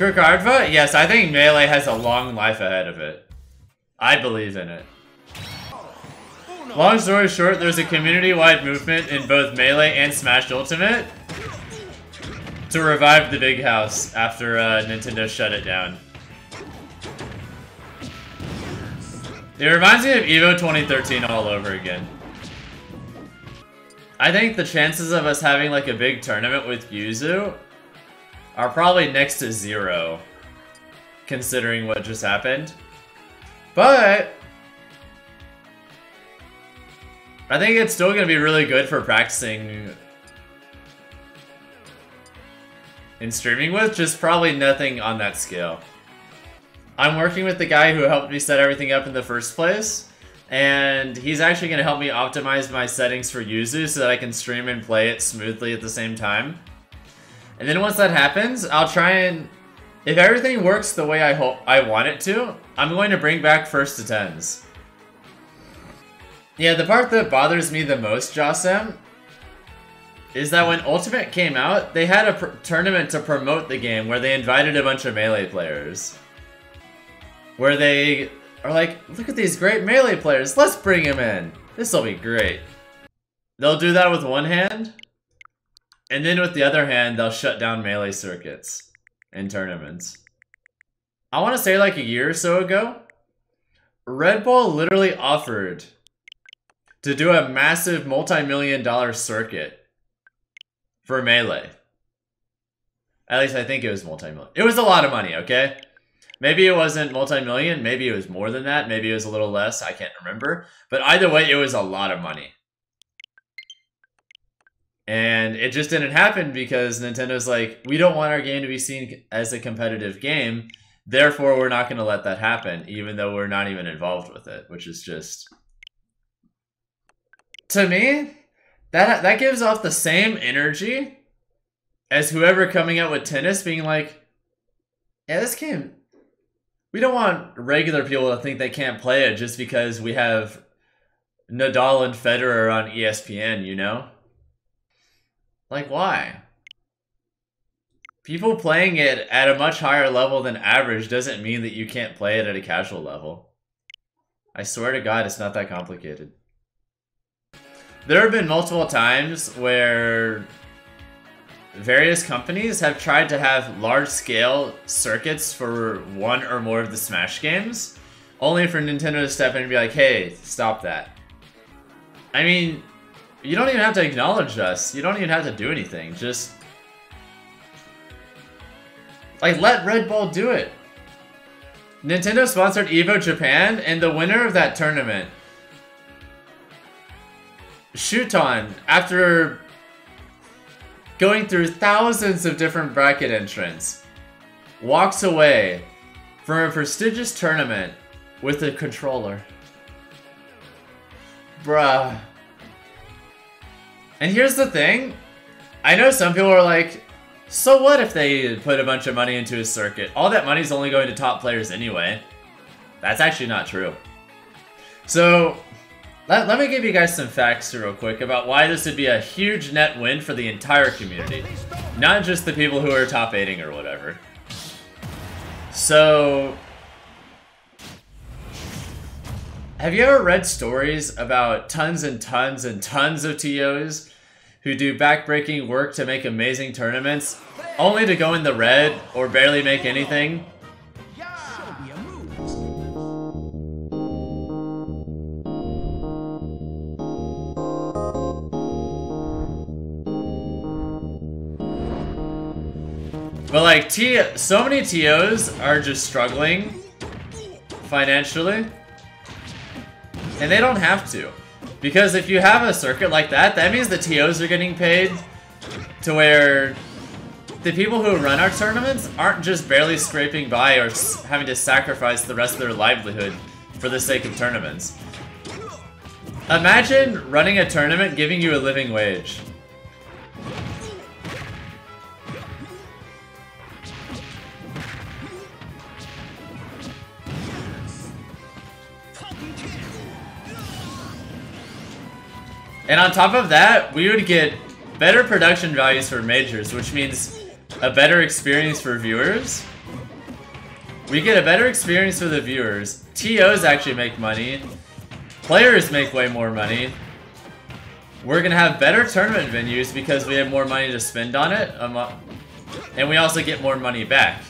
Kurkardva? Yes, I think Melee has a long life ahead of it. I believe in it. Long story short, there's a community-wide movement in both Melee and Smash Ultimate to revive the big house after Nintendo shut it down. It reminds me of EVO 2013 all over again. I think the chances of us having like a big tournament with Yuzu are probably next to 0, considering what just happened. But I think it's still going to be really good for practicing and streaming with, just probably nothing on that scale. I'm working with the guy who helped me set everything up in the first place, and he's actually going to help me optimize my settings for Yuzu so that I can stream and play it smoothly at the same time. And then once that happens, I'll try and, if everything works the way I want it to, I'm going to bring back first to 10s. Yeah, the part that bothers me the most, Josem, is that when Ultimate came out, they had a tournament to promote the game where they invited a bunch of Melee players. Where they are like, look at these great Melee players, let's bring them in. This'll be great. They'll do that with one hand, and then with the other hand, they'll shut down Melee circuits and tournaments. I want to say like a year or so ago, Red Bull literally offered to do a massive multi-million-dollar circuit for Melee. At least I think it was multi-million. It was a lot of money, okay? Maybe it wasn't multi-million, maybe it was more than that, maybe it was a little less, I can't remember. But either way, it was a lot of money. And it just didn't happen because Nintendo's like, we don't want our game to be seen as a competitive game, therefore we're not going to let that happen, even though we're not even involved with it, which is just... To me, that gives off the same energy as whoever coming out with tennis being like, yeah, this game, we don't want regular people to think they can't play it just because we have Nadal and Federer on ESPN, you know? Like, why? People playing it at a much higher level than average doesn't mean that you can't play it at a casual level. I swear to God, it's not that complicated. There have been multiple times where various companies have tried to have large-scale circuits for one or more of the Smash games, only for Nintendo to step in and be like, hey, stop that. I mean, you don't even have to acknowledge us. You don't even have to do anything. Just, like, let Red Bull do it. Nintendo sponsored EVO Japan, and the winner of that tournament, Shuton, after going through thousands of different bracket entrants, walks away from a prestigious tournament with a controller. Bruh. And here's the thing. I know some people are like, so what if they put a bunch of money into a circuit? All that money's only going to top players anyway. That's actually not true. So, let me give you guys some facts real quick about why this would be a huge net win for the entire community. Not just the people who are top 8ing or whatever. So, have you ever read stories about tons and tons and tons of TOs who do backbreaking work to make amazing tournaments, only to go in the red or barely make anything? But like, so many TOs are just struggling financially, and they don't have to. Because if you have a circuit like that, that means the TOs are getting paid to where the people who run our tournaments aren't just barely scraping by or having to sacrifice the rest of their livelihood for the sake of tournaments. Imagine running a tournament giving you a living wage. And on top of that, we would get better production values for majors, which means a better experience for viewers. We get a better experience for the viewers. TOs actually make money. Players make way more money. We're gonna have better tournament venues because we have more money to spend on it. And we also get more money back.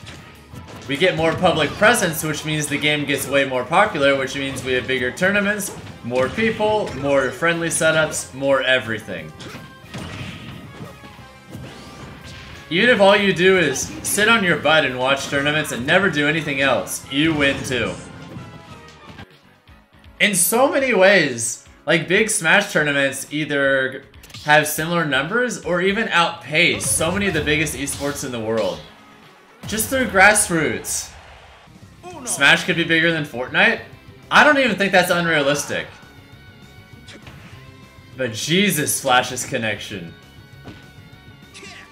We get more public presence, which means the game gets way more popular, which means we have bigger tournaments, more people, more friendly setups, more everything. Even if all you do is sit on your butt and watch tournaments and never do anything else, you win too. In so many ways, like big Smash tournaments either have similar numbers or even outpace so many of the biggest esports in the world. Just through grassroots. Smash could be bigger than Fortnite? I don't even think that's unrealistic. But Jesus, Flash's connection.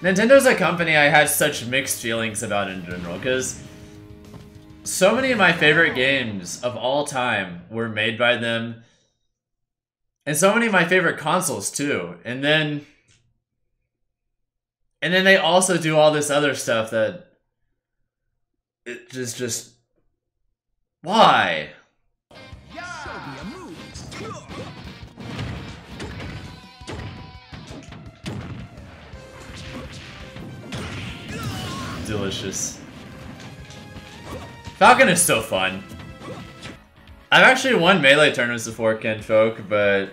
Nintendo's a company I have such mixed feelings about in general, because so many of my favorite games of all time were made by them, and so many of my favorite consoles too. And then they also do all this other stuff that it just why? Delicious. Falcon is so fun. I've actually won Melee tournaments before, Kenfolk, but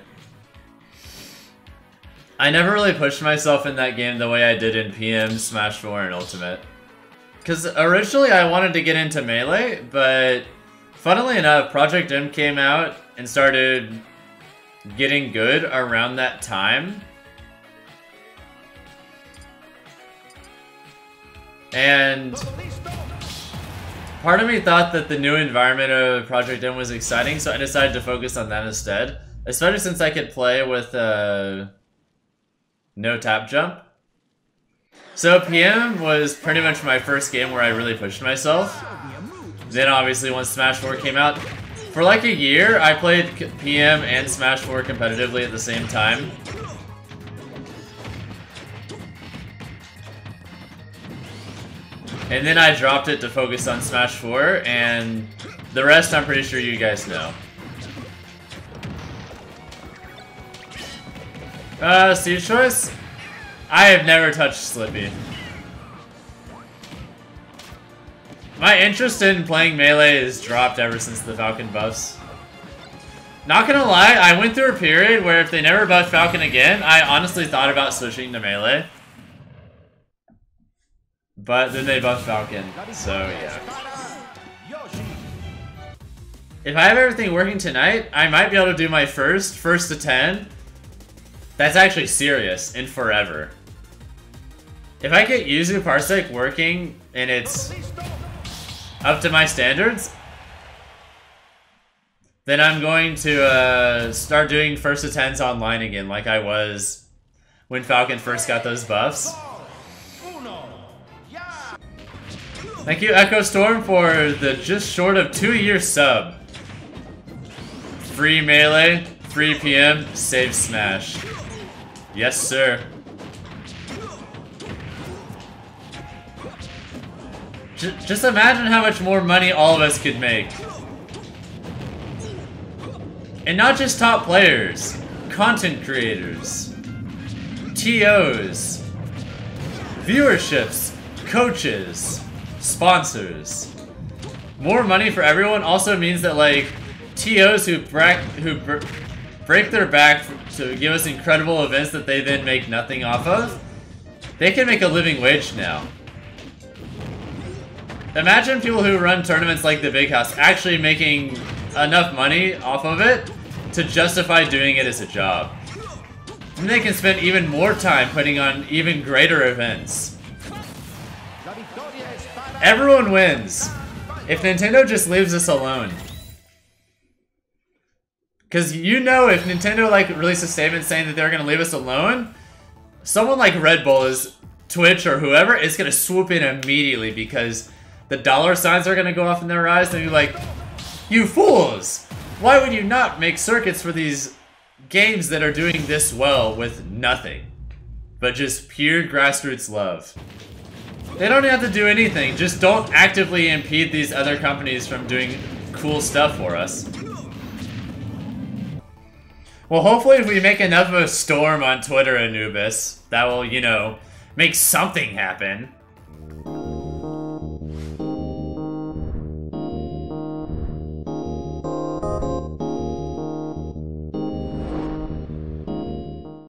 I never really pushed myself in that game the way I did in PM, Smash 4, and Ultimate. Because originally I wanted to get into Melee, but funnily enough, Project M came out and started getting good around that time. And part of me thought that the new environment of Project M was exciting, so I decided to focus on that instead. Especially since I could play with no tap jump. So PM was pretty much my first game where I really pushed myself. Then obviously once Smash 4 came out, for like a year I played PM and Smash 4 competitively at the same time. And then I dropped it to focus on Smash 4, and the rest I'm pretty sure you guys know. Seed choice? I have never touched Slippy. My interest in playing Melee has dropped ever since the Falcon buffs. Not gonna lie, I went through a period where if they never buffed Falcon again, I honestly thought about switching to Melee. But then they buffed Falcon, so yeah. If I have everything working tonight, I might be able to do my first to 10. That's actually serious, in forever. If I get Yuzu Parsec working and it's up to my standards, then I'm going to start doing first to 10s online again like I was when Falcon first got those buffs. Thank you, Echo Storm, for the just short of 2-year sub. Free Melee, free PM, save Smash. Yes, sir. Just imagine how much more money all of us could make. And not just top players, content creators, TOs, viewerships, coaches, sponsors. More money for everyone also means that, like, TOs who break their back to give us incredible events that they then make nothing off of, they can make a living wage now. Imagine people who run tournaments like the Big House actually making enough money off of it to justify doing it as a job. And they can spend even more time putting on even greater events. Everyone wins if Nintendo just leaves us alone. Because you know, if Nintendo like released a statement saying that they're going to leave us alone, someone like Red Bull, Twitch, or whoever is going to swoop in immediately because the dollar signs are going to go off in their eyes and be like, you fools! Why would you not make circuits for these games that are doing this well with nothing but just pure grassroots love? They don't have to do anything. Just don't actively impede these other companies from doing cool stuff for us. Well, hopefully if we make enough of a storm on Twitter, Anubis, that will, you know, make something happen.